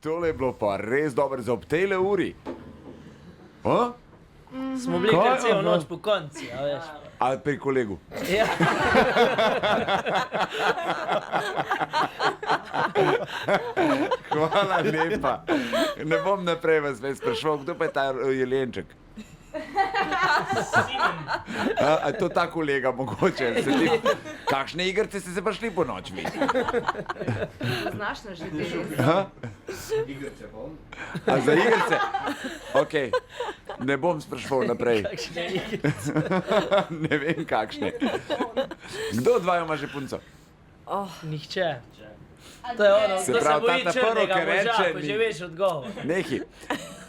tole je bilo pa res dobro za ob tejle uri. A? Smo bili kar celo noč po konci, a veš. A pri kolegu? Ja. Hvala lepa. Ne bom naprej vas več spraševal, kdo pa je ta jelenček? A to ta kolega mogoče? Kakšne igrice ste se pa šli po noč vi? Znaš nažiti. Igrice bom. A za igrice? Ok, ne bom spraševal naprej. Kakšne igrice. Ne vem kakšne. Kdo od vaju ima že punco? Nihče. To je ono, Se kdo se pravi, boji ta prvo, črnega ki reče, moža, ko že veš odgovor. Nehi.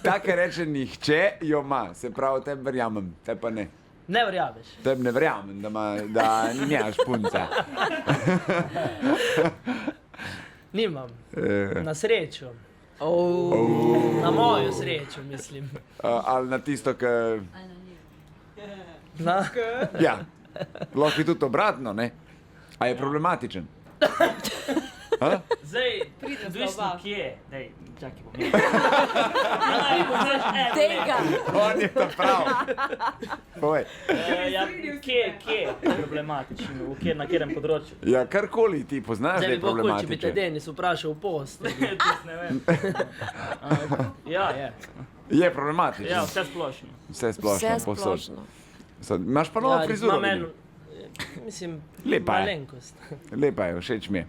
Ta, ki reče nihče, jo ima. Se pravi, tem verjamem, te pa ne. Ne verjameš. Tem ne verjamem, da nemaš punca. Nimam. Na srečo. Na mojo srečo, mislim. Ali na tisto, ki... Na? Ja, lahko je tudi obratno, ne? A je problematičen? Zdaj, odvisno kje. Dej, čakaj, bom Tega! On je to prav. Povej. Ja, kje je problematičen, na katerem področju? Ja, karkoli ti poznaš, da Zdaj je bi bilo kul, če bi te problematičen. Denis vprašal v post. Ne vem. Ja, je. Je problematičen. Ja, vse splošno. Vse splošno, Vse povsod. splošno. Imaš pa novo Ja, frizuro. imam vidim. mislim, Lepa je. malenkost. Lepa je, všeč mi je.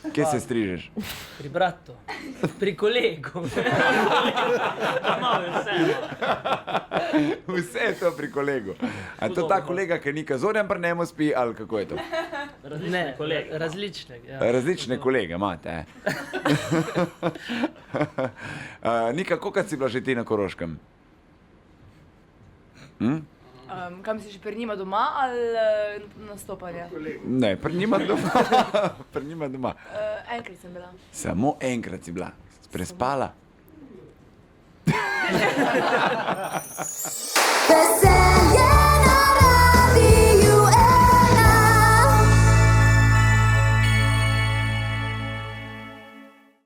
Kje se strižeš? Pri bratu. Pri kolegu. Malo je vse. Vse je to pri kolegu. A to ta kolega, ki ni kazorjan, pri njemu spi, ali kako je to? Ne, različne. Ja. Različne kolege imate. Nika, koliko si bila že ti na Koroškem? Kam si že pri njima doma ali nastopanje? Ne, pri njima doma. Pri njima doma. Enkrat sem bila. Samo enkrat si bila. Prespala. Veselje